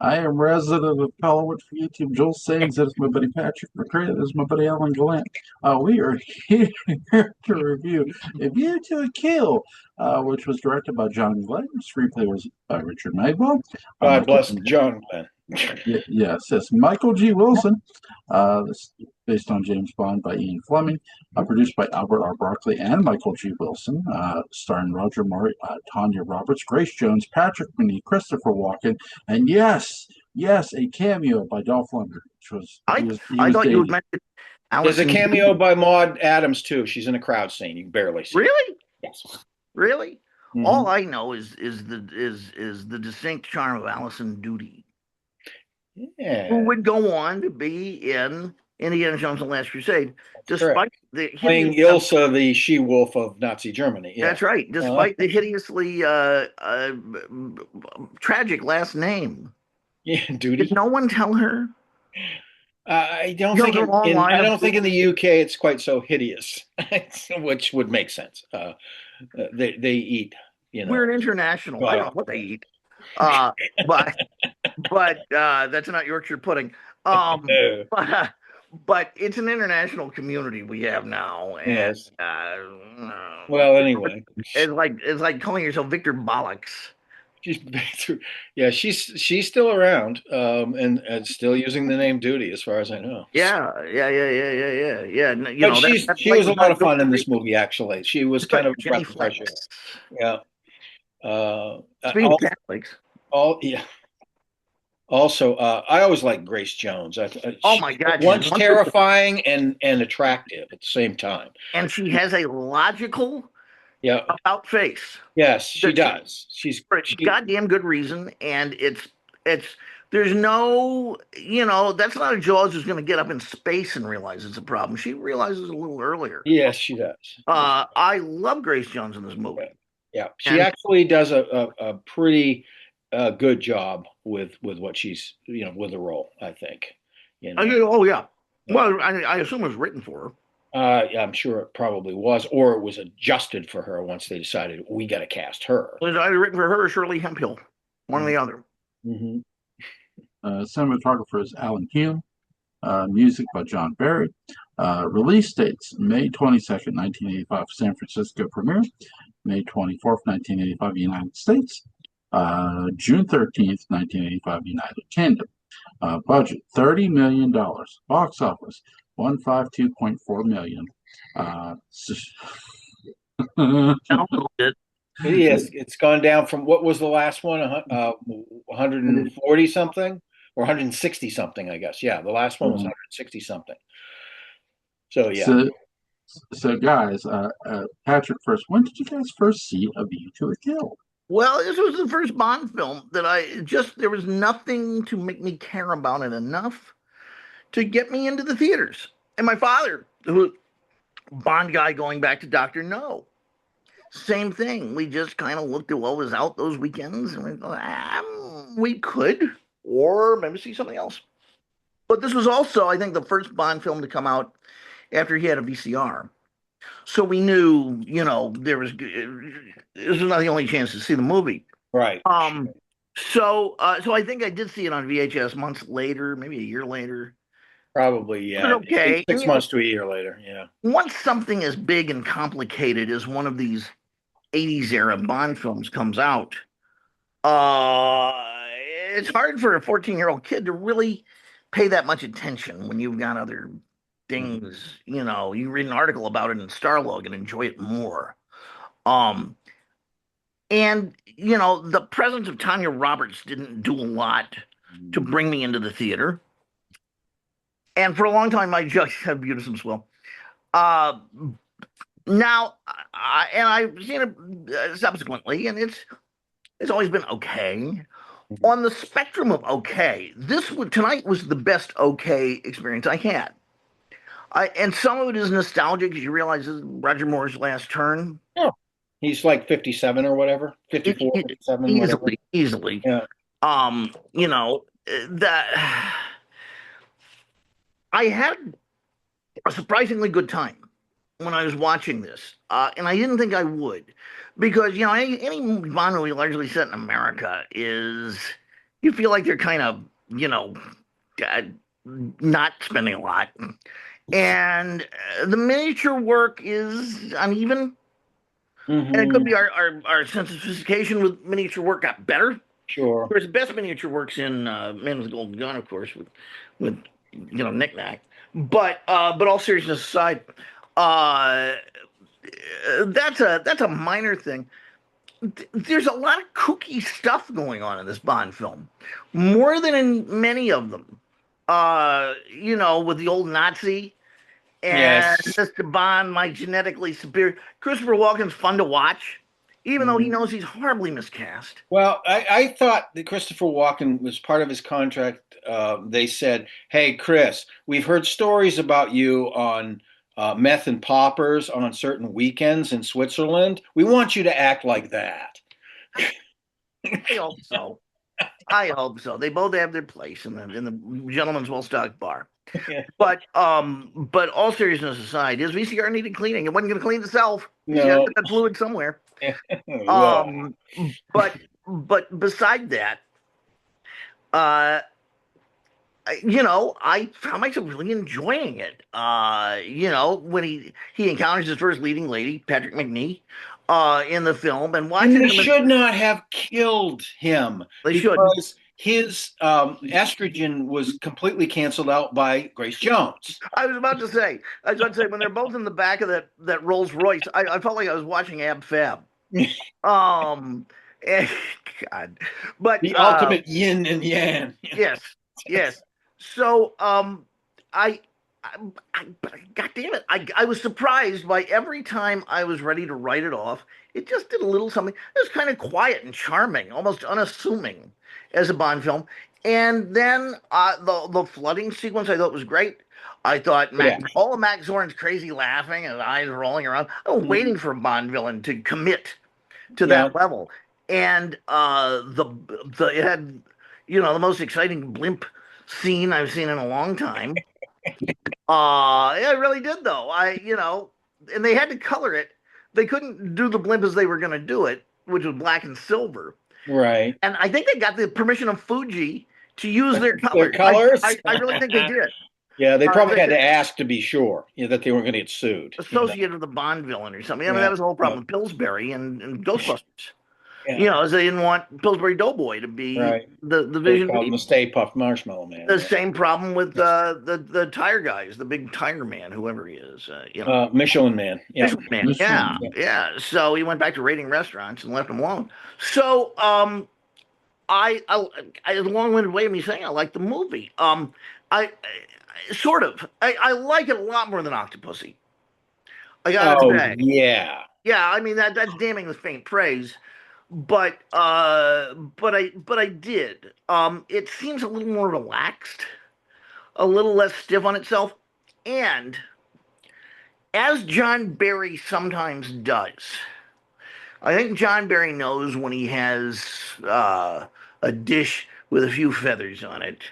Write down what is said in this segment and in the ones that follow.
I am resident of Collinwood for YouTube. Joel Sayings, that is my buddy Patrick McCray, that is my buddy Alan Gallant. We are here to review A View to a Kill, which was directed by John Glenn. Screenplay was by Richard Magwell. God Michael, bless John Glenn. yes, Michael G. Wilson. This is based on James Bond by Ian Fleming. Produced by Albert R. Broccoli and Michael G. Wilson. Starring Roger Moore, Tanya Roberts, Grace Jones, Patrick Macnee, Christopher Walken, and yes, a cameo by Dolph Lundgren, which was I he I was thought you would dating. mention There's a Allison cameo Dooley. by Maud Adams too. She's in a crowd scene. You can barely see her. Really? Yes. Really? Hmm. All I know is the distinct charm of Allison Doody, who Yeah, would go on to be in Indiana Jones and the Last Crusade, that's correct. despite the hideous. Playing Ilsa, the she-wolf of Nazi Germany. Yeah. That's right. Uh, Despite the hideously tragic last name, yeah, did duty. no one tell her? I don't You know think the long line I of don't think in the UK it's quite so hideous, which would make sense. They eat, you we're know. an international. I don't know God. what they eat, uh, but that's not Yorkshire pudding. Um, but, but it's an international community we have now, and Yes. Well, anyway, it's like calling yourself Victor Bollocks. she's been through. Yeah, she's still around, and still using the name Duty, as far as I know. Yeah. But That's she like was a lot not of fun in this movie. Actually, she was It's kind like of a Jenny breath of fresh Flex. air. Yeah. Uh, Speaking of Catholics, yeah. Also, I always liked Grace Jones. oh She my was God, she's once wonderful, terrifying and attractive at the same time. and she has a logical Yeah. about face Yes, she that does. for a She. goddamn good reason, and it's there's no that's not a Jaws who's going to get up in space and realize it's a problem. She realizes a little earlier. Yes, she does. I love Grace Jones in this Yeah. movie, Yeah. She and actually does a pretty good job with what she's with the role. I think. You know. oh yeah, Uh, well I assume it was written for her. yeah, I'm sure it probably was, or it was adjusted for her once they decided we got to cast her. It was either written for her or Shirley Hemphill, one or the other. Mm-hmm. Cinematographer is Alan Hume. Music by John Barry. Release dates May 22nd, 1985, San Francisco premiere. May 24th, 1985, United States. June 13th, 1985, United Kingdom. Budget $30 million. Box office 152.4 million. Download it. Yes, it's gone down from what was the last one? 140 something or 160 something, I guess. Yeah, the last one was 160 something. So yeah. so, so guys, Patrick first. When did you guys first see A View to a Kill? Well, this was the first Bond film that there was nothing to make me care about it enough to get me into the theaters. And my father, who Bond guy going back to Dr. No, same thing. We just kind of looked at what was out those weekends and we thought, we could, or maybe see something else. But this was also, I think, the first Bond film to come out after he had a VCR. So we knew, this was not the only chance to see the movie. Right. So I think I did see it on VHS months later, maybe a year later. Probably, But yeah. okay. 6 months to a year later, yeah. Once something as big and complicated as one of these 80s era Bond films comes out, uh, it's hard for a 14-year-old kid to really pay that much attention when you've got other things, you read an article about it in Starlog and enjoy it more. And the presence of Tanya Roberts didn't do a lot to bring me into the theater. And for a long time, my judge had beautiful swell. Now, I've seen it subsequently, and it's always been okay. On the spectrum of okay, tonight was the best okay experience I had. And some of it is nostalgic because you realize this is Roger Moore's last turn. Yeah. He's like 57 or whatever, 54, 57, easily. Yeah. That I had a surprisingly good time when I was watching this, and I didn't think I would, because any Bond movie largely set in America is, you feel like they're kind of, uh, not spending a lot. And the miniature work is uneven. And it could be our sense of sophistication with miniature work got better. Of Sure. course, the best miniature works in Man with the Golden Gun, of course, with knick-knack. But all seriousness aside, uh, that's a minor thing. There's a lot of kooky stuff going on in this Bond film, more than in many of them. With the old Nazi and Yes. Mr. Bond, my genetically superior. Christopher Walken's fun to watch, even though he knows he's horribly miscast. Well, I thought that Christopher Walken was part of his contract. They said, "Hey, Chris, we've heard stories about you on meth and poppers on certain weekends in Switzerland. We want you to act like that." I hope so. I hope so. They both have their place in the gentleman's well-stocked bar. Yeah. But all seriousness aside, his VCR needed cleaning. It wasn't going to clean itself. He's got No. to get that fluid somewhere. Yeah. But beside that, I found myself really enjoying it. When he encounters his first leading lady, Patrick McNee, in the film, and watching And they him. should not have killed him because his estrogen was completely canceled out by Grace Jones. I was about to say when they're both in the back of that Rolls Royce, I felt like I was watching Ab Fab. God, but the ultimate yin and yang. Yes. So, God damn it, I was surprised by every time I was ready to write it off. It just did a little something. It was kind of quiet and charming, almost unassuming as a Bond film. And then the flooding sequence I thought was great. I thought all of Max Zorn's crazy laughing and eyes rolling around. I was waiting for a Bond villain to commit to that level. And it had the most exciting blimp scene I've seen in a long time. It really did though. And they had to color it. They couldn't do the blimp as they were going to do it, which was black and silver. Right. And I think they got the permission of Fuji to use their colors. Their colors? I really think they did. Yeah, they probably had to ask to be sure that they weren't going to get sued. Associated with the Bond villain or something. I mean, that was the whole problem with Pillsbury and Ghostbusters. As they didn't want Pillsbury Doughboy to be the vision. Called him the Stay Puft Marshmallow Man. The same problem with the tire guys, the big tire man, whoever he is. Michelin Man. Yeah. Michelin Man. Yeah. So he went back to raiding restaurants and left them alone. So I a long-winded way of me saying I like the movie. I like it a lot more than Octopussy. I gotta say. Yeah. Yeah, I mean that's damning with faint praise. But I did. It seems a little more relaxed, a little less stiff on itself, and as John Barry sometimes does, I think John Barry knows when he has a dish with a few feathers on it.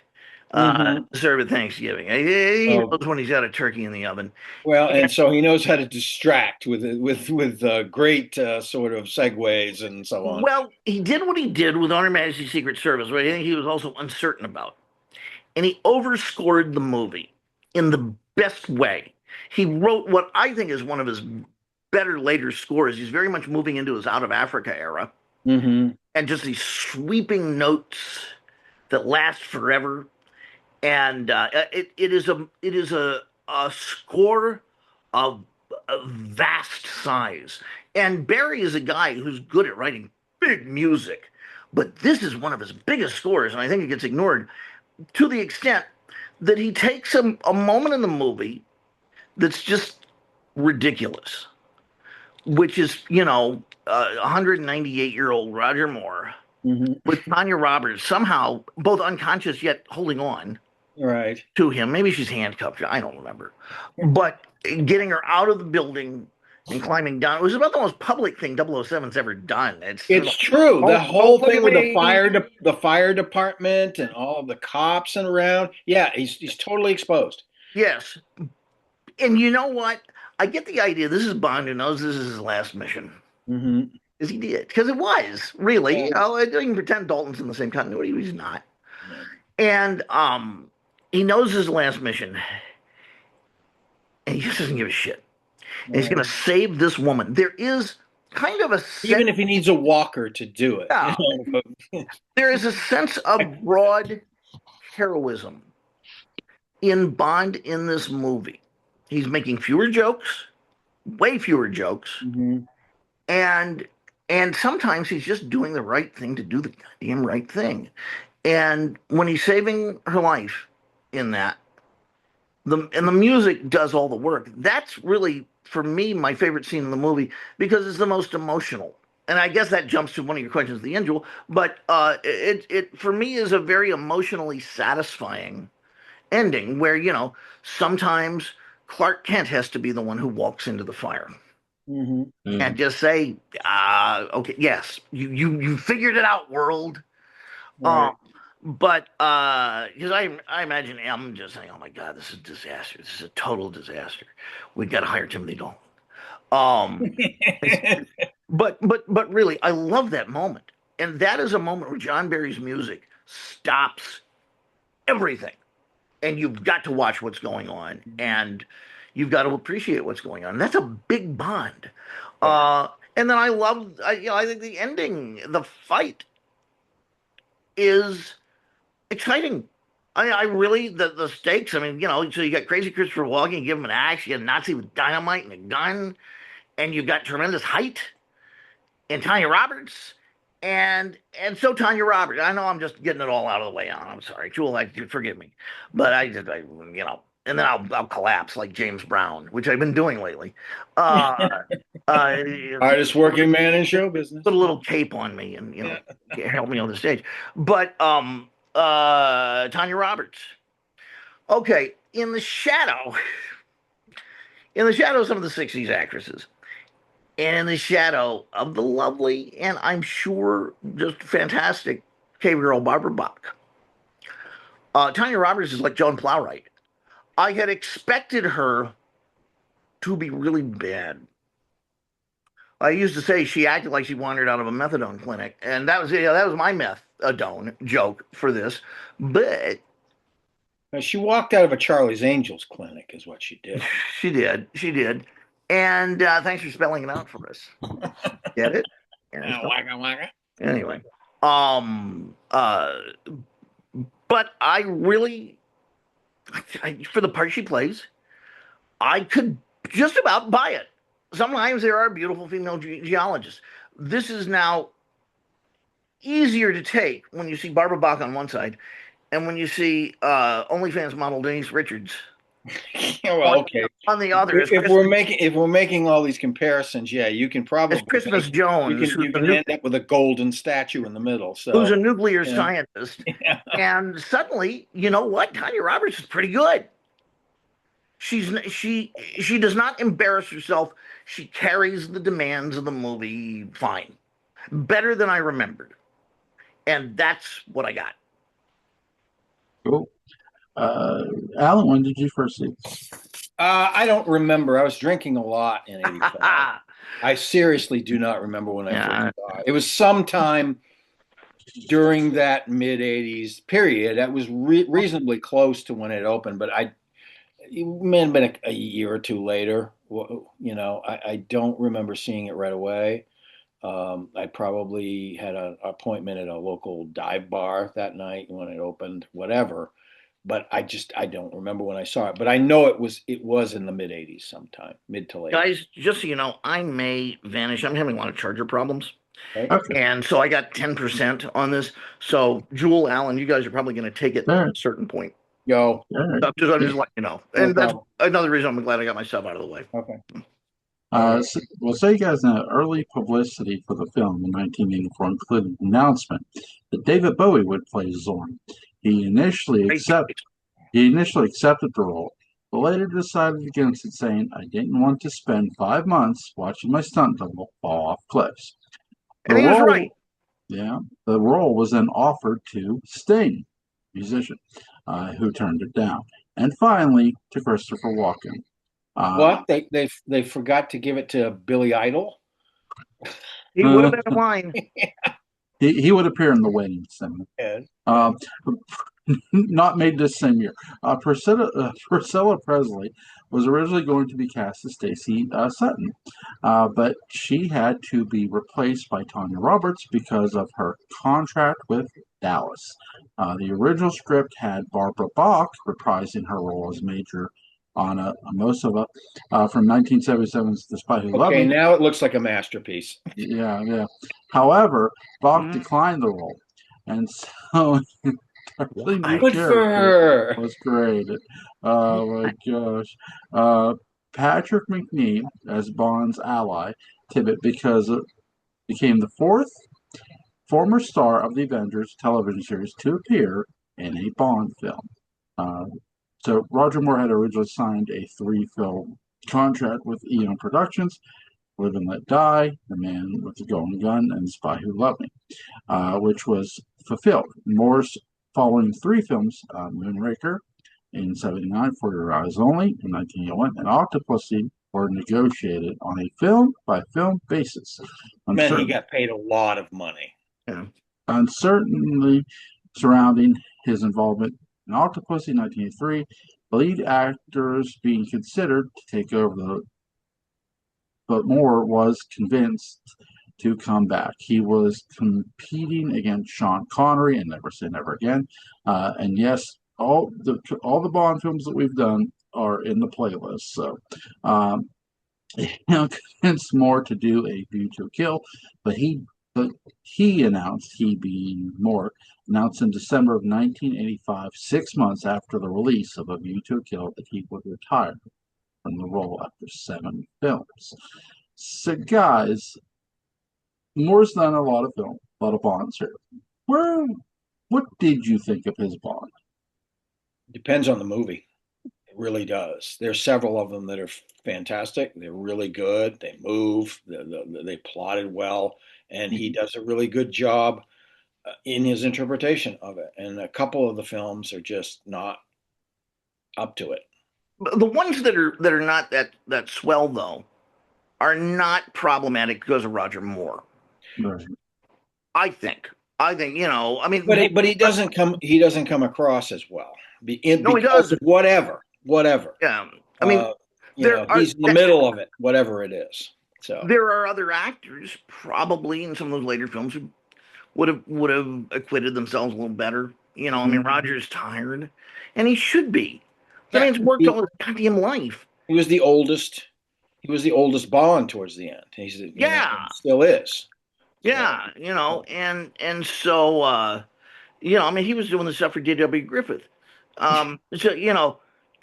Serve at Thanksgiving. He knows when he's got a turkey in the oven. Well, and so he knows how to distract with great sort of segues and so on. Well, he did what he did with Honor Majesty's Secret Service, but I think he was also uncertain about. And he overscored the movie in the best way. He wrote what I think is one of his better later scores. He's very much moving into his Out of Africa era. And just these sweeping notes that last forever. And it is a score of vast size. And Barry is a guy who's good at writing big music, but this is one of his biggest scores, and I think it gets ignored to the extent that he takes a moment in the movie that's just ridiculous, which is 198-year-old Roger Moore with Tanya Roberts somehow both unconscious yet holding on. Right. To him. Maybe she's handcuffed. I don't remember. But getting her out of the building and climbing down. It was about the most public thing 007's ever done. It's true. The whole thing with the fire department and all of the cops and around. Yeah, he's totally exposed. Yes. And you know what? I get the idea. This is Bond who knows this is his last mission. as he did, because it was really. I can pretend Dalton's in the same continuity. He's not. Yeah. And he knows his last mission, and he just doesn't give a shit. And he's going to save this woman. There is kind of a even if he needs a walker to do it. Yeah. There is a sense of broad heroism in Bond in this movie. He's making fewer jokes, way fewer jokes, and sometimes he's just doing the right thing to do the goddamn right thing. And when he's saving her life in that, the music does all the work. That's really, for me, my favorite scene in the movie because it's the most emotional. And I guess that jumps to one of your questions, the angel. But it for me is a very emotionally satisfying ending where, sometimes Clark Kent has to be the one who walks into the fire and just say, okay, yes, you figured it out, world. Right. But because I imagine M just saying, "Oh my God, this is a disaster. This is a total disaster. We got to hire Timothy Dalton." But really, I love that moment, and that is a moment where John Barry's music stops everything, and you've got to watch what's going on, and you've got to appreciate what's going on. That's a big Bond. And then I think the ending, the fight, is exciting. I really the stakes. I mean, so you got crazy Christopher Walken, you give him an axe, you got a Nazi with dynamite and a gun, and you've got tremendous height, and Tanya Roberts, and so Tanya Roberts. I know I'm just getting it all out of the way. I'm sorry, Jewel. Forgive me, but and then I'll collapse like James Brown, which I've been doing lately. Hardest working man in show business. Put a little cape on me and help me on the stage. But Tanya Roberts. Okay, in the shadow of some of the 60s actresses, and in the shadow of the lovely and I'm sure just fantastic cave girl Barbara Bach. Tanya Roberts is like Joan Plowright. I had expected her to be really bad. I used to say she acted like she wandered out of a methadone clinic, and that was my methadone joke for this. But she walked out of a Charlie's Angels clinic, is what she did. She did. And thanks for spelling it out for us. Get it? Waka. Anyway, but I really, for the part she plays, I could just about buy it. Sometimes there are beautiful female geologists. This is now easier to take when you see Barbara Bach on one side and when you see OnlyFans model Denise Richards okay. on the other. If we're making all these comparisons, you can probably Christmas Jones. You can end up with a golden statue in the middle. So who's a nuclear scientist. Yeah. And suddenly, you know what? Tanya Roberts is pretty good. She does not embarrass herself. She carries the demands of the movie fine. Better than I remembered. And that's what I got. Cool. Alan, when did you first see this? I don't remember. I was drinking a lot in 85. I seriously do not remember when I first saw it. It was sometime during that mid-80s period. That was reasonably close to when it opened, but it may have been a year or two later. I don't remember seeing it right away. I probably had an appointment at a local dive bar that night when it opened, whatever. But I don't remember when I saw it. But I know it was in the mid-80s sometime, mid to late. Guys, just so you know, I may vanish. I'm having a lot of charger problems. Okay. And so I got 10% on this. So, Jewel, Alan, you guys are probably going to take it at a certain point. Go. I'm just letting you know. And that's another reason I'm glad I got my stuff out of the way. Okay. So you guys know early publicity for the film in 1984 included the announcement that David Bowie would play Zorn. He initially accepted the role, but later decided against it, saying, "I didn't want to spend 5 months watching my stunt double fall off cliffs." And he was right. Yeah, the role was then offered to Sting, musician, who turned it down, and finally to Christopher Walken. What? They forgot to give it to Billy Idol? He would have been in line. He would appear in The Waiting Seminar. Yes. Um, not made this same year. Priscilla Presley was originally going to be cast as Stacey Sutton, but she had to be replaced by Tanya Roberts because of her contract with Dallas. The original script had Barbara Bach reprising her role as Major Anna Amosova from 1977's The Spy Who Loved Okay, Me. now it looks like a masterpiece. Yeah. However, Bach Mhm. declined the role, and so entirely new Good for character her. was created. Oh my gosh. Patrick McNee as Bond's ally, Tibbet, because it became the fourth former star of the Avengers television series to appear in a Bond film. Uh, so Roger Moore had originally signed a 3-film contract with Eon Productions, Live and Let Die, The Man with the Golden Gun, and The Spy Who Loved Me, which was fulfilled. Moore's following 3 films, Moonraker in 79, For Your Eyes Only in 1981, and Octopussy were negotiated on a film-by-film basis. Man, he got paid a lot of money. Yeah. Uncertainly surrounding his involvement in Octopussy in 1983, the lead actors being considered to take over but Moore was convinced to come back. He was competing against Sean Connery in Never Say Never Again. And yes, all the Bond films that we've done are in the playlist. So convinced Moore to do A View to a Kill, but he announced, he being Moore, announced in December of 1985, 6 months after the release of A View to a Kill, that he would retire from the role after 7 films. So, guys, Moore's done a lot of Bonds here. What did you think of his Bond? Depends on the movie. It really does. There's several of them that are fantastic. They're really good. They move. They plotted well, and he does a really good job in his interpretation of it. And a couple of the films are just not up to it. The ones that are not that swell though are not problematic because of Roger Moore. Right. I think. I mean, But he doesn't come across as well. No, he Because doesn't. of whatever. Yeah, I mean, He's in the middle of it, whatever it is. So there are other actors probably in some of those later films who would have acquitted themselves a little better. I mean, Roger's tired, and he should be. I mean, it's worked all his goddamn life. he was the oldest. He was the oldest Bond towards the end. Yeah. Still is. Yeah, and so I mean, he was doing the stuff for D.W. Griffith. So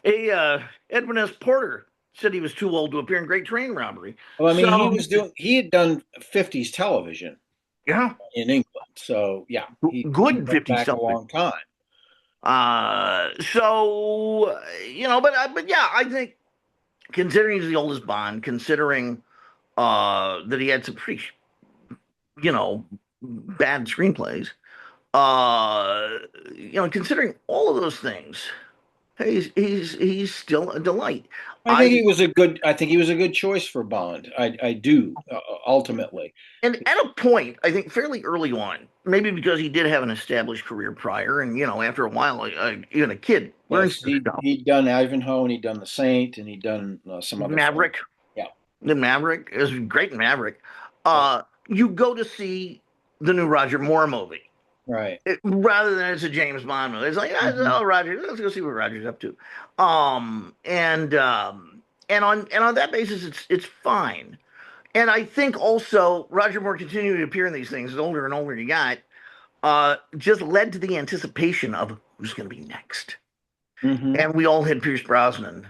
Edwin S. Porter said he was too old to appear in Great Train Robbery. Well, I mean, So, he had done 50s television yeah, in England. So yeah, he good went 50 back a something. long time. But yeah, I think considering he's the oldest Bond, considering that he had some pretty bad screenplays, considering all of those things, he's still a delight. I think he was a good choice for Bond. I do ultimately. And at a point, I think fairly early on, maybe because he did have an established career prior, and after a while, even a kid learns Yes, stuff. he'd done Ivanhoe, and he'd done The Saint, and he'd done some other Maverick. films. Yeah, The Maverick is great in Maverick. You go to see the new Roger Moore movie. right. Rather than it's a James Bond movie. It's like, oh, Roger, let's go see what Roger's up to. And on that basis, it's fine. And I think also Roger Moore continuing to appear in these things, the older and older he got, just led to the anticipation of who's going to be next. And we all had Pierce Brosnan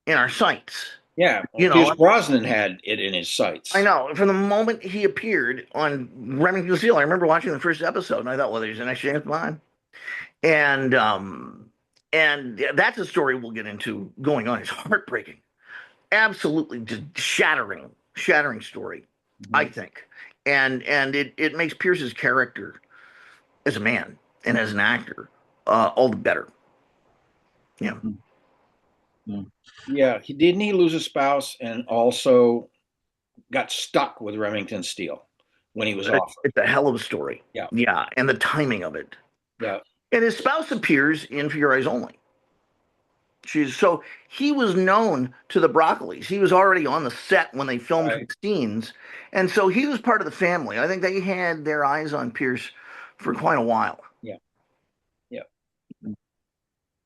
in our sights. Yeah, Pierce Brosnan had it in his sights. I know. From the moment he appeared on Remington Steele, I remember watching the first episode, and I thought, well, there's the next James Bond. And that's a story we'll get into going on. It's heartbreaking. Absolutely just shattering story, I think. And it makes Pierce's character as a man and as an actor all the better. Yeah. Yeah, he lose a spouse and also got stuck with Remington Steele when he was It's, offered. it's a hell of a story. Yeah. Yeah, and the timing of it. Yeah. And his spouse appears in For Your Eyes Only. So he was known to the Broccolis. He was already on the set when they filmed Right. the scenes, and so he was part of the family. I think they had their eyes on Pierce for quite a while. Yeah. Yeah.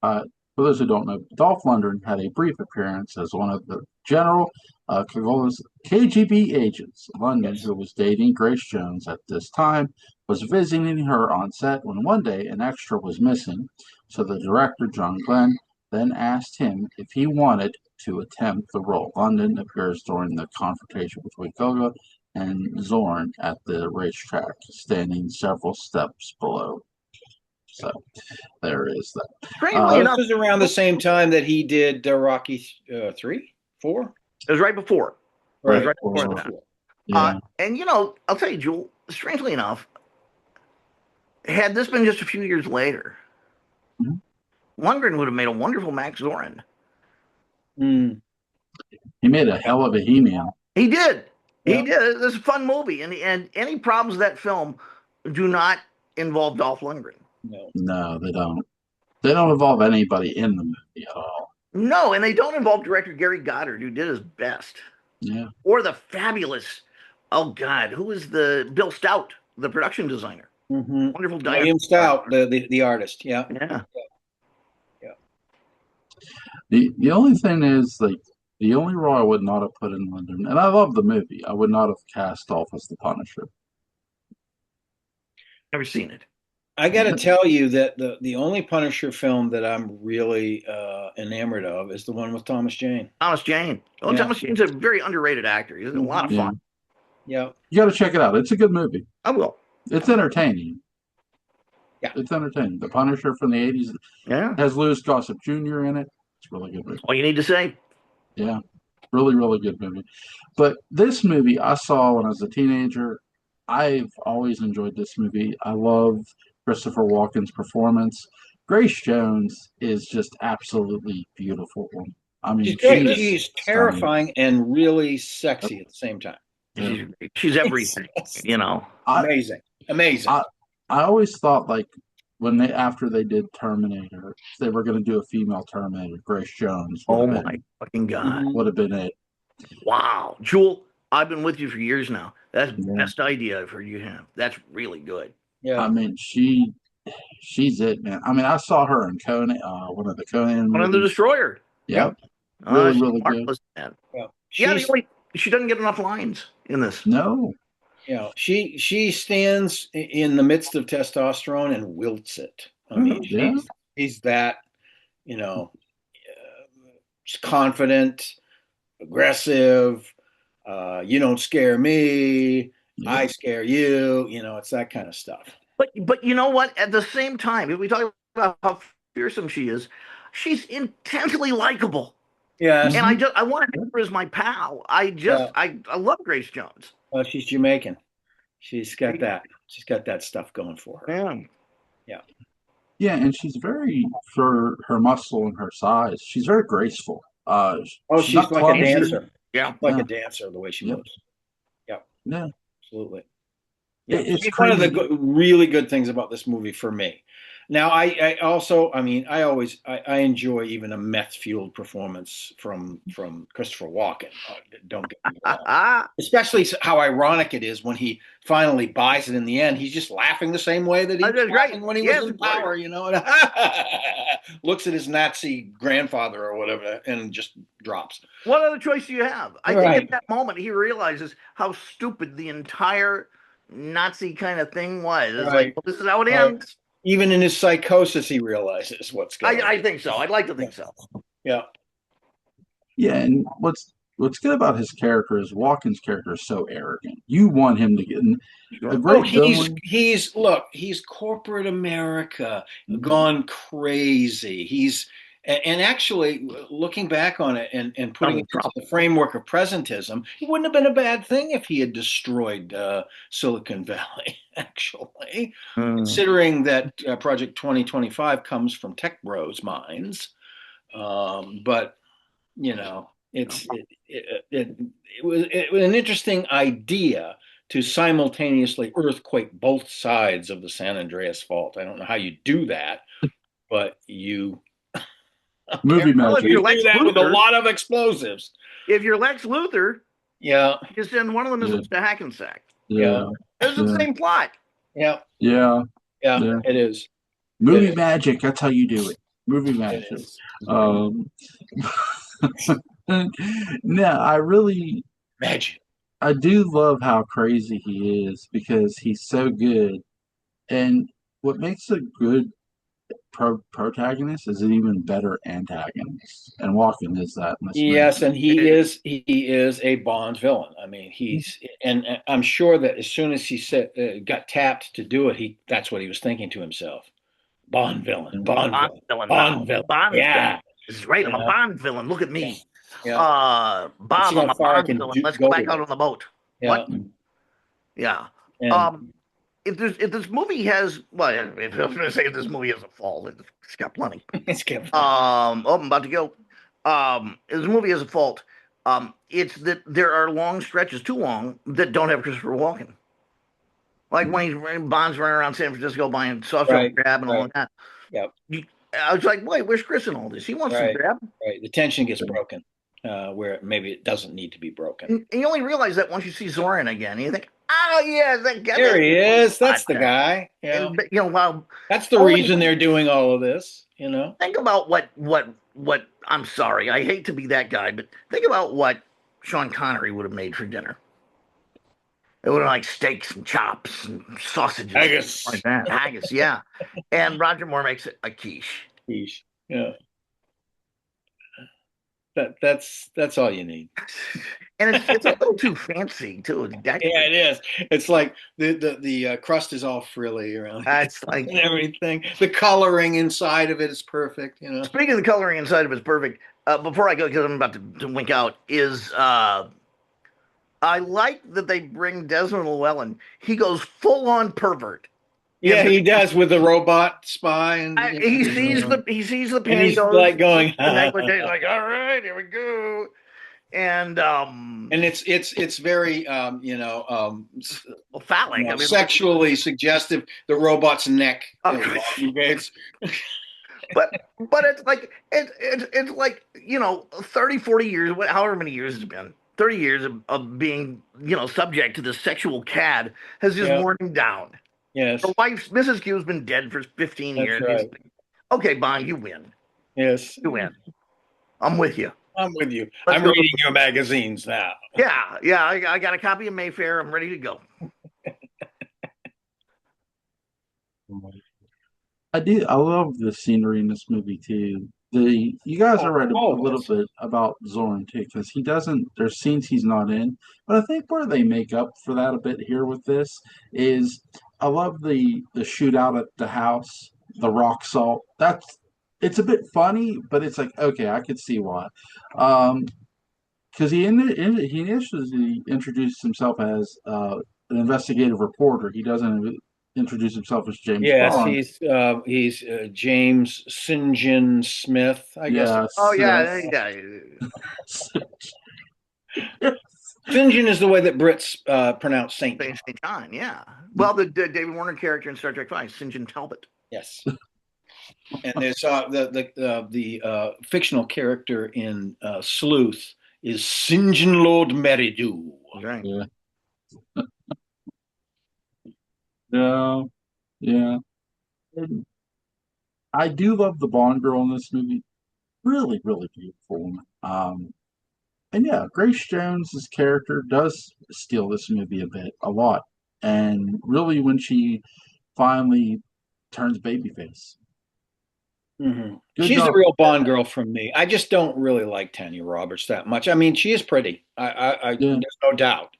For those who don't know, Dolph Lundgren had a brief appearance as one of the General Cagola's KGB agents. Lundgren, Yes. who was dating Grace Jones at this time, was visiting her on set when one day an extra was missing. So the director, John Glenn, then asked him if he wanted to attempt the role. Lundgren appears during the confrontation between Goga and Zorn at the racetrack, standing several steps below. So there is that. Strangely This enough, was around the same time that he did Rocky 3, 4. it was right before. Right. It was right before that. Yeah. And I'll tell you, Jewel, strangely enough, had this been just a few years later, Lundgren would have made a wonderful Max Zorin. He made a hell of a He-Man. He did. Yeah. He did. It's a fun movie, and any problems with that film do not involve Dolph Lundgren. No, they don't. They don't involve anybody in the movie at all. No, and they don't involve director Gary Goddard, who did his best. Yeah. Or the fabulous, oh God, who was the Bill Stout, the production designer? Wonderful director. William Stout, the artist. Yeah. Yeah. The only thing is, like, the only role I would not have put in London, and I love the movie, I would not have cast Dolph as the Punisher. Never seen it. I got to tell you that the only Punisher film that I'm really enamored of is the one with Thomas Jane. Thomas Jane. Oh, Yeah. Thomas Jane's a very underrated actor. He's a lot of fun. Yeah. You got to check it out. It's a good movie. I will. It's entertaining. Yeah. It's entertaining. The Punisher from the 80s Yeah. has Louis Gossett Jr. in it. It's a really good movie. All you need to say. Yeah. Really, really good movie. But this movie I saw when I was a teenager. I've always enjoyed this movie. I love Christopher Walken's performance. Grace Jones is just absolutely beautiful. I mean, She's great. she's She's stunning. terrifying and really sexy at the same time. Yeah. She's everything, you know. Amazing. I always thought, like, after they did Terminator, they were going to do a female Terminator. Grace Jones. Oh my fucking God. Would have been it. Wow. Jewel, I've been with you for years now. That's the Yeah. best idea I've heard you have. That's really good. Yeah. I mean, she's it, man. I mean, I saw her in Conan, one of the Conan One of the movies. Destroyer. Yep. She's really good. marvelous, man. Yeah. Yeah, She's, she doesn't get enough lines in this. No. she stands in the midst of testosterone and wilts it. I mean, Yeah. she's that, she's confident, aggressive. You don't scare me. Yeah. I scare you. It's that kind of stuff. But you know what? At the same time, if we talk about how fearsome she is, she's intensely likable. Yeah. And I want to have her as my pal. I love Grace Jones. Well, she's Jamaican. She's got that. She's got that stuff going for her. Yeah. Yeah, and she's very, for her muscle and her size, she's very graceful. She's not like clumsy. a dancer. Yeah. Like Yeah. a dancer, the way she Yeah. moves. Yeah. Absolutely. It's It's one of the crazy. really good things about this movie for me. Now, I enjoy even a meth-fueled performance from Christopher Walken. Don't get me wrong. Especially how ironic it is when he finally buys it in the end. He's just laughing the same way that he was laughing when he was in power, and looks at his Nazi grandfather or whatever and just drops. What other choice do you have? I think at that moment he realizes how stupid the entire Nazi kind of thing was. It's like, well, this is how it ends. Even in his psychosis, he realizes what's going on. I think so. I'd like to think so. Yeah. Yeah, and what's good about his character is Walken's character is so arrogant. You want him to get a great villain. He's corporate America gone crazy. And actually, looking back on it and putting it into the framework of presentism, it wouldn't have been a bad thing if he had destroyed Silicon Valley, actually. Considering that Project 2025 comes from tech bros' minds. But, It was an interesting idea to simultaneously earthquake both sides of the San Andreas Fault. I don't know how you do that, but you Movie Well, if magic. you're do Lex that with a Luthor, lot of explosives. if you're Lex Luthor, Yeah, just then one of them is Yeah. a Hackensack. Yeah. It's the same plot. yeah, Yeah. yeah. Yeah. It is. Movie It magic. That's how you do it. Movie It magic. is. Um, no, Magic. I do love how crazy he is because he's so good. And what makes a good protagonist is an even better antagonist. And Walken is that in this movie. Yes, and he is a Bond villain. I mean, and I'm sure that as soon as he got tapped to do it, that's what he was thinking to himself. Bond villain, Bond Bond villain, villain Bond now. villain. Bond Yeah, villain. This is right. I'm a yeah, Bond villain. Look at me. yeah. Let's see Bob, how I'm a far I Bond can villain. Let's go go back with out it. on the boat. Yeah, What? Yeah. and If this movie has, well, if I was going to say if this movie has a fault, it's got plenty. it's good. I'm about to go. If this movie has a fault, it's that there are long stretches, too long, that don't have Christopher Walken. Like when Bond's running around San Francisco buying soft shell Right, crab and all right. of that. Yep. I was like, wait, where's Chris in all this? He wants some Right, crab. right. The tension gets broken, where maybe it doesn't need to be broken. And you only realize that once you see Zoran again. And you think, oh, yeah, that guy. There he is. That's the guy. Yeah, And, wow. that's the reason they're doing all of this. Think about what I'm sorry, I hate to be that guy, but think about what Sean Connery would have made for dinner. It would have like steaks and chops and sausages. Haggis. Like that. Haggis, yeah. And Roger Moore makes it a quiche. Quiche. Yeah. That's all you need. And it's a little too fancy too. Yeah, it is. It's like the crust is all frilly around It's like and everything. The coloring inside of it is perfect. Speaking of the coloring inside of it's perfect. Before I go, because I'm about to wink out, is I like that they bring Desmond Llewellyn. He goes full on pervert. Yeah, he does with the robot spy, and he sees the pantyhose. And he's like going, like, all right, here we go. And it's very phallic. Sexually suggestive. The robot's neck. But it's like it's like 30, 40 years, however many years it's been. 30 years of being, subject to the sexual cad has just worn him down. Yes. Her wife, Mrs. Q, has been dead for 15 years. Right. Okay, Bond, you win. Yes. You win. I'm with you. I'm with you. I'm reading your magazines now. Yeah. I got a copy of Mayfair. I'm ready to go. I love the scenery in this movie too. You guys are right a little bit about Zoran too, because he doesn't. There's scenes he's not in, but I think where they make up for that a bit here with this is I love the shootout at the house, the rock salt. It's a bit funny, but it's like okay, I could see why. Because he initially introduced himself as an investigative reporter. He doesn't introduce himself as James Bond. Yes, he's James St. John Smith, I guess. Oh yeah. St. John is the way that Brits pronounce St. John. Yeah. Well, the David Warner character in Star Trek V, St. John Talbot. Yes. And there's the fictional character in Sleuth is St. John Lord Meridew. Right. Yeah. Yeah. And I do love the Bond girl in this movie. Really, really beautiful. And yeah, Grace Jones's character does steal this movie a lot. And really, when she finally turns babyface. Mm-hmm. She's the real Bond girl from me. I just don't really like Tanya Roberts that much. I mean, she is pretty. There's no doubt.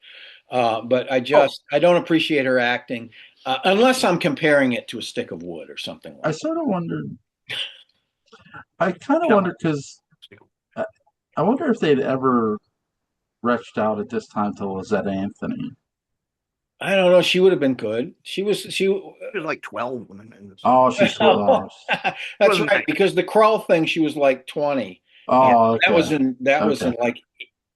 But I don't appreciate her acting. Unless I'm comparing it to a stick of wood or something like that. I sort of wondered. I kind of wonder because I wonder if they'd ever reached out at this time to Lizette Anthony. I don't know. She would have been good. She was like 12 when Oh, she's 12. That's right. Because the crawl thing, she was like 20. Oh, That was okay. in like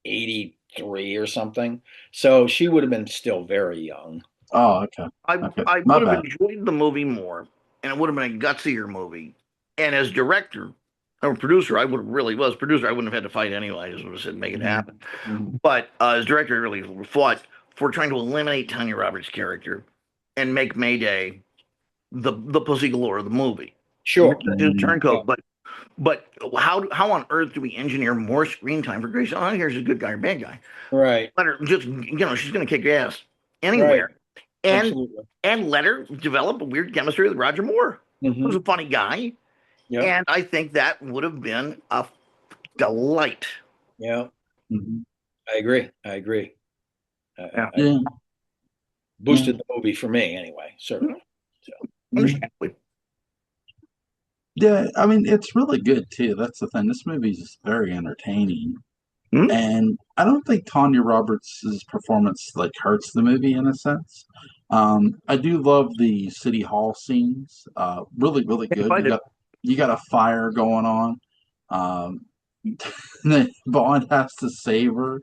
83 or something. So she would have been still very young. Oh, okay. I Okay. I My would have bad. enjoyed the movie more, and it would have been a gutsier movie. And as director or producer, I would have really was producer. I wouldn't have had to fight anyway. I just would have said make it happen. Mhm. But as director, I really fought for trying to eliminate Tanya Roberts' character and make Mayday the pussy galore of the movie. Sure. The Yeah. turncoat, but how on earth do we engineer more screen time for Grace? I don't care if she's a good guy or bad guy. Right. Let her just she's going to kick ass Right. anywhere, and Absolutely. let her develop a weird chemistry with Roger Moore, who's Hmm. a funny guy, Yeah. and I think that would have been a delight. Yeah. Mhm. I agree. I agree. Yeah, I Yeah. Yeah. boosted the movie for me anyway, certainly. So Mhm. understandably. Yeah. I mean, it's really good too. That's the thing. This movie is very entertaining. Hmm? And I don't think Tanya Roberts' performance like hurts the movie in a sense. I do love the city hall scenes. Really, really Can't good. fight it. You got a fire going on. Um, then Bond has to save her,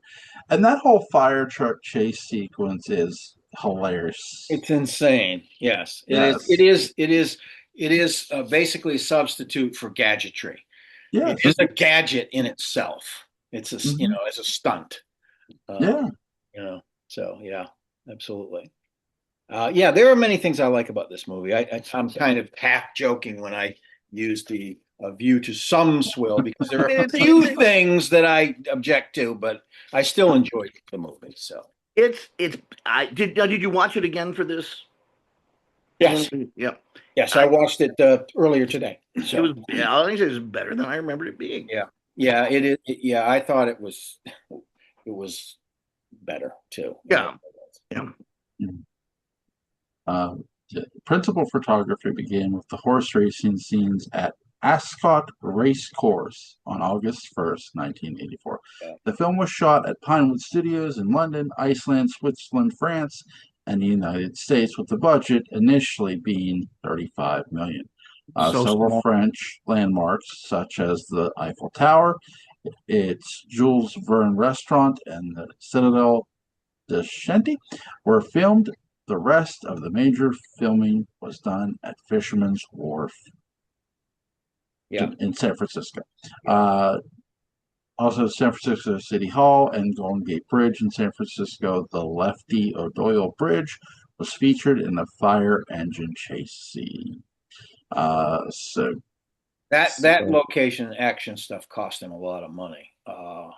and that whole fire truck chase sequence is hilarious. it's insane. Yes, it is. It Yes, is. It is. It is basically a substitute for gadgetry. It yes, is a gadget in itself. It's a hmm as a stunt. Uh, yeah. So yeah, absolutely. Yeah, there are many things I like about this movie. I'm kind of half joking when I use the view to some swill because there I are mean, a few things that I object to, but I still enjoyed the movie. So it's. I did. Did you watch it again for this? yes, Yeah. yes, I I watched it earlier today. it So was. I think it was better than I remembered it being. yeah, yeah, it is. Yeah, I thought it was better too. Yeah. Yeah. Uh, the principal photography began with the horse racing scenes at Ascot Racecourse on August 1st, 1984. Yeah. The film was shot at Pinewood Studios in London, Iceland, Switzerland, France, and the United States, with the budget initially being $35 million. So Several small. French landmarks, such as the Eiffel Tower, its Jules Verne restaurant, and the Citadel de Shanty, were filmed. The rest of the major filming was done at Fisherman's Wharf Yeah. in San Francisco. Also, San Francisco City Hall and Golden Gate Bridge in San Francisco, the Lefty O'Doyle Bridge was featured in the fire engine chase scene. So, That location action stuff cost them a lot of money.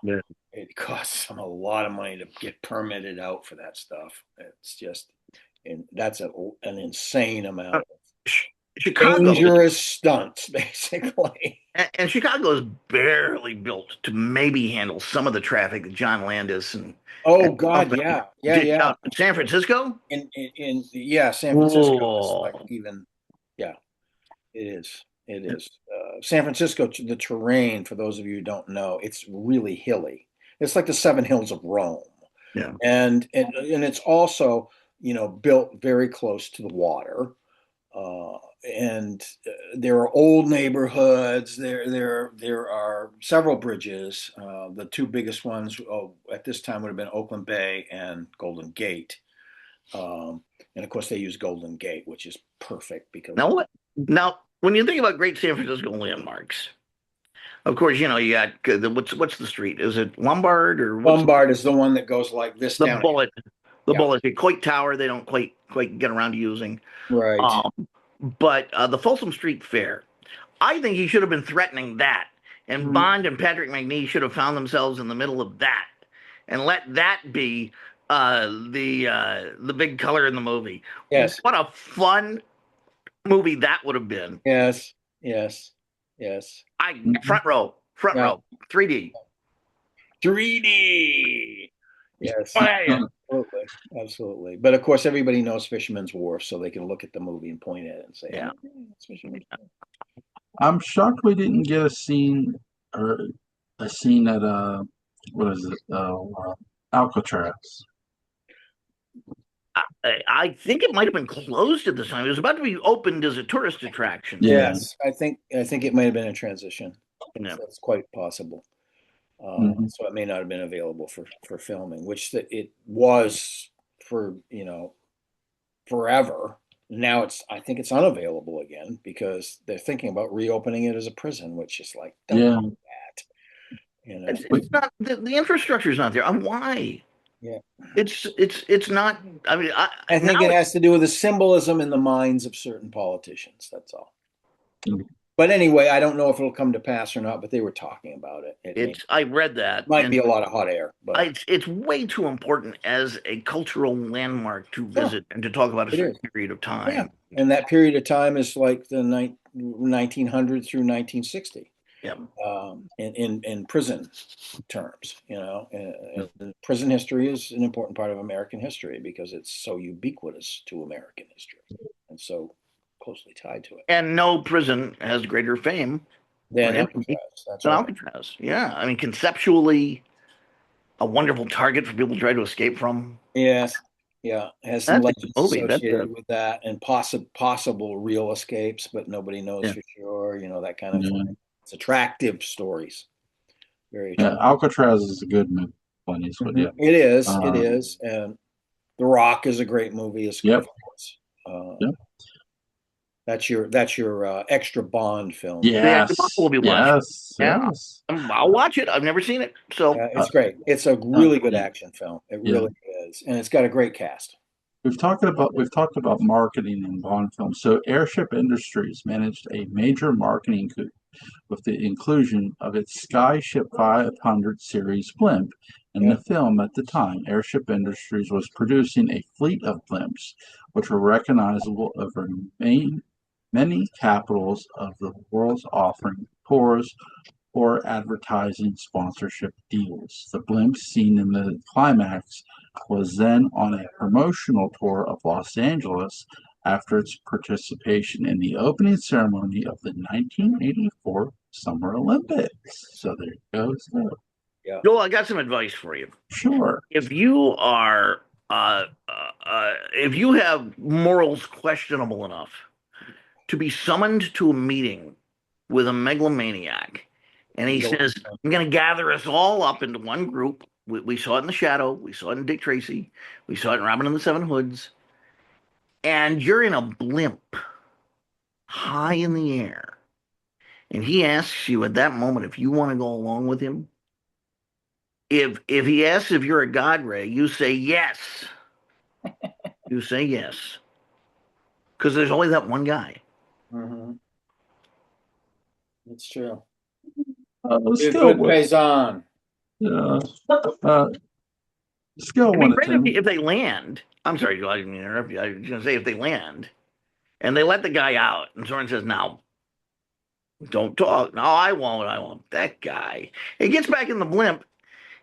Yeah. It costs them a lot of money to get permitted out for that stuff. It's just, and that's an insane Uh, amount of Chicago dangerous stunts, basically. and Chicago is barely built to maybe handle some of the traffic that John Landis and Oh God, company yeah, yeah, did yeah. out in San Francisco. Yeah, San Francisco is like Whoa. even, yeah, it is. It is. San Francisco, the terrain, for those of you who don't know, it's really hilly. It's like the Seven Hills of Rome. Yeah. And it's also, built very close to the water. Uh, and there are old neighborhoods. There are several bridges. The two biggest ones at this time would have been Oakland Bay and Golden Gate. And of course, they use Golden Gate, which is perfect because Now what? Now, when you think about great San Francisco landmarks, of course, you got what's the street? Is it Lombard or what's Lombard is the one that goes like this the down. bullet? The Yeah, bullet, the Coit Tower, they don't quite get around to using. right. Um, but the Folsom Street Fair, I think he should have been threatening that, and Mhm. Bond and Patrick Macnee should have found themselves in the middle of that, and let that be the big color in the movie. Yes, What a fun movie that would have been. yes, yes, yes. Mhm. Front Yeah, row, 3D. 3D. Yes, Oh, yeah. absolutely, absolutely. But of course, everybody knows Fisherman's Wharf, so they can look at the movie and point at it and say, Yeah. "Oh, yeah, it's Fisherman's Wharf." I'm shocked we didn't get or a scene at what is it? Alcatraz. I think it might have been closed at the time. It was about to be opened as a tourist attraction. Yeah. Yes, I think it might have been a transition. Yeah. That's quite possible. Mhm. So it may not have been available for filming, which it was for, forever. Now I think it's unavailable again because they're thinking about reopening it as a prison, which is like, don't Yeah. do that, It's not the infrastructure is not there. Why? Yeah. It's not. I mean, I think now it has to do with the symbolism in the minds of certain politicians. That's all. Mhm. But anyway, I don't know if it'll come to pass or not, but they were talking about it. I read that, Might and be a lot of hot air, but it's way too important as a cultural landmark to sure, visit and to talk about a it certain is. period of Yeah. time. And that period of time is like the 1900 through 1960. Yeah. In prison terms, and prison history is an important part of American history because it's so ubiquitous to American history and so closely tied to it. And no prison has greater fame or Then infamy Alcatraz, that's than right. Alcatraz. Yeah, I mean, conceptually, a wonderful target for people to try to escape from. Yes, yeah, it has some That's a good legends movie. That's associated with that and possible real escapes, but nobody knows yeah. for sure. That kind of Yeah. thing. It's attractive stories, very Yeah. attractive. Alcatraz is a good movie, Clint Eastwood. Yeah. It is, it Uh, is, and The Rock is a great movie, yep. of course. Yep. That's your extra Bond film. The Extra Bond will Yes. be watching. Yes. Yeah, Yes. I'll watch it. I've never seen it, so Yeah, Uh, it's great. It's a uh, really good action film. It yeah. really is, and it's got a great cast. We've talked about marketing in Bond films. So Airship Industries managed a major marketing coup with the inclusion of its Skyship 500 series blimp in Yeah, the film. At the time, Airship Industries was producing a fleet of blimps, which were recognizable over many capitals of the world, offering tours or advertising sponsorship deals. The blimp seen in the climax was then on a promotional tour of Los Angeles after its participation in the opening ceremony of the 1984 Summer Olympics. So there goes that. yeah. Joel, I got some advice for you. Sure. If you are, if you have morals questionable enough to be summoned to a meeting with a megalomaniac, and he says, "I'm going to gather us all up into one group." We saw it in The Shadow. We saw it in Dick Tracy. We saw it in Robin and the Seven Hoods. And you're in a blimp high in the air. And he asks you at that moment if you want to go along with him. If he asks if you're a God Ray, you say yes. You say yes. Because there's only that one guy. Mm-hmm. It's true. Be a Skill good would. paysan. Uh, skill It'd be one to great ten. if they land. I'm sorry, Joel, I didn't mean to interrupt you. I was going to say if they land and they let the guy out, and Soren says, "Now, don't talk. No, I won't. I won't." That guy. He gets back in the blimp,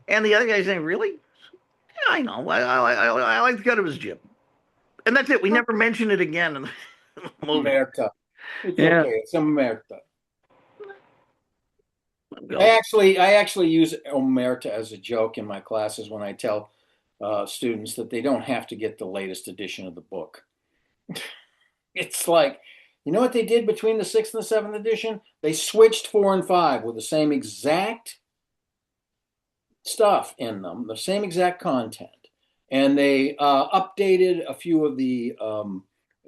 and the other guy's saying, "Really? Yeah, I know. I like the cut of his jib." And that's it. We never mention it again in the movie. Omerta. It's Yeah. okay. It's Omerta. Go. I actually use Omerta as a joke in my classes when I tell students that they don't have to get the latest edition of the book. It's like, you know what they did between the sixth and the seventh edition? They switched four and five with the same exact stuff in them, the same exact content, and they updated a few of the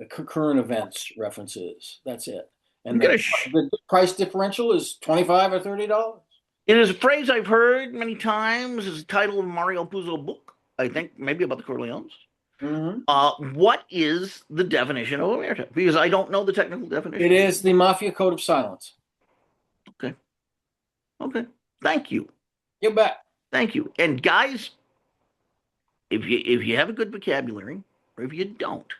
current events references. That's it. I'm And gonna the price differential is $25 or $30. It is a phrase I've heard many times. It's the title of Mario Puzo book. I think maybe about the Corleones. Mm-hmm. What is the definition of omerta? Because I don't know the technical definition. It is the Mafia Code of Silence. Okay. Okay. Thank you. You bet. Thank you. And guys, if you have a good vocabulary, or if you don't,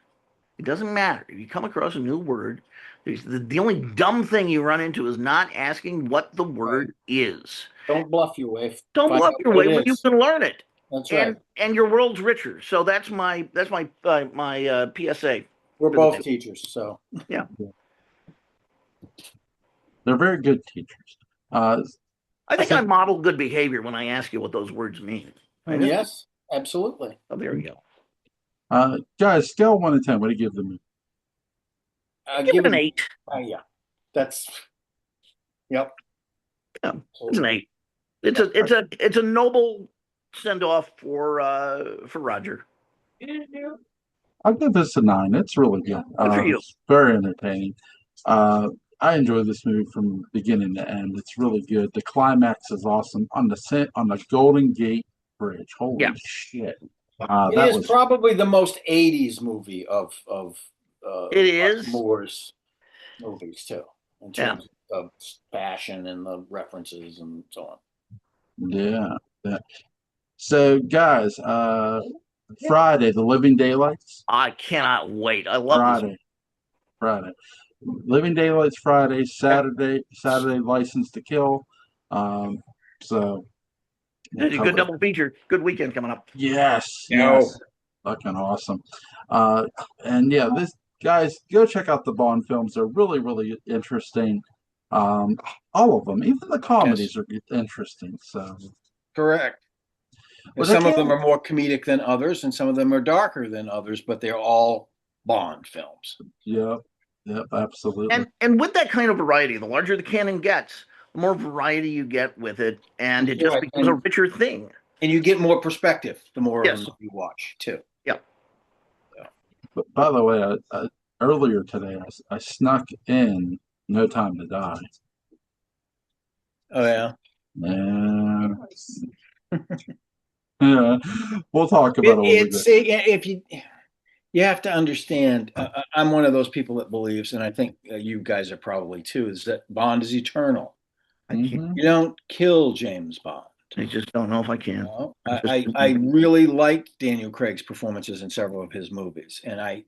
it doesn't matter. If you come across a new word, the only dumb thing you run into is not asking what the word is. Don't bluff your way. Don't Find bluff out your what way it when you is. can learn it. That's right. And your world's richer. So that's my PSA. We're for the both day. teachers, so Yeah. They're very good teachers. I think I model good behavior when I ask you what those words mean. yes, absolutely. Oh, there we go. Guys, scale 1 to 10. What do you give them? Give it an 8. Yeah, that's yep. Yeah, it's an 8. It's a noble send off for Roger. I'll give this a 9. It's really good. Good for you. It's very entertaining. I enjoy this movie from beginning to end. It's really good. The climax is awesome on the Golden Gate Bridge. Holy shit! It That is was probably the most 80s movie of It is. Moore's movies too, in terms of fashion and the references and so on. yeah. So guys, Friday, The Living Daylights. I cannot wait. I love this. Friday. Living Daylights Friday, Saturday License to Kill. So It's a good double feature. Good weekend coming up. yes, No. yes, fucking awesome. And yeah, this guys, go check out the Bond films. They're really, really interesting. All of them, even the comedies are interesting. So Correct. Well, Some of again- them are more comedic than others, and some of them are darker than others, but they're all Bond films. yep, absolutely. And with that kind of variety, the larger the canon gets, the more variety you get with it, and it just Right, becomes a richer thing. And you get more perspective the more Yes. of them you watch too. But by the way, earlier today, I snuck in No Time to Die. Oh yeah. Yeah. Yeah, we'll talk about it when we It's get. if you have to understand. I'm one of those people that believes, and I think you guys are probably too, is that Bond is eternal. I can't. Mhm. You don't kill James Bond. I just don't know if I can. No. I really liked Daniel Craig's performances in several of his movies, and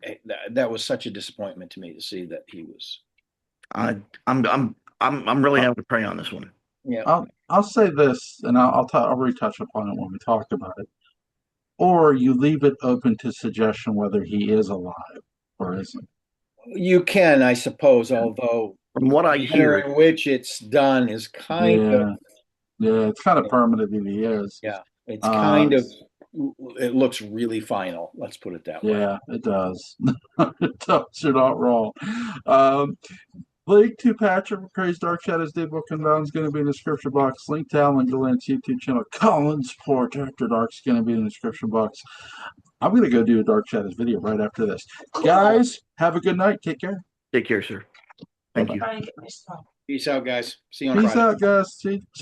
that was such a disappointment to me to see that he was. I'm really having to pray on this one. Yeah. I'll say this, and I'll retouch upon it when we talk about it. Or you leave it open to suggestion whether he is alive or isn't. You can, I suppose, although From what I the manner hear, in which it's done is kind of. Yeah, it's kind of permanent if he is. Yeah, it's kind of. It looks really final. Let's put it that way. Yeah, it does. It does. You're not wrong. Link to Patrick McCray's Dark Shadows Daybook and Bound is going to be in the description box. Link to Alan Gallant's YouTube channel, Collins Support After Dark, is going to be in the description box. I'm going to go do a Dark Shadows video right after this. Guys, have a good night. Take care. take care, sir. Thank you. Peace out, guys. See you on Peace Friday. out, guys. See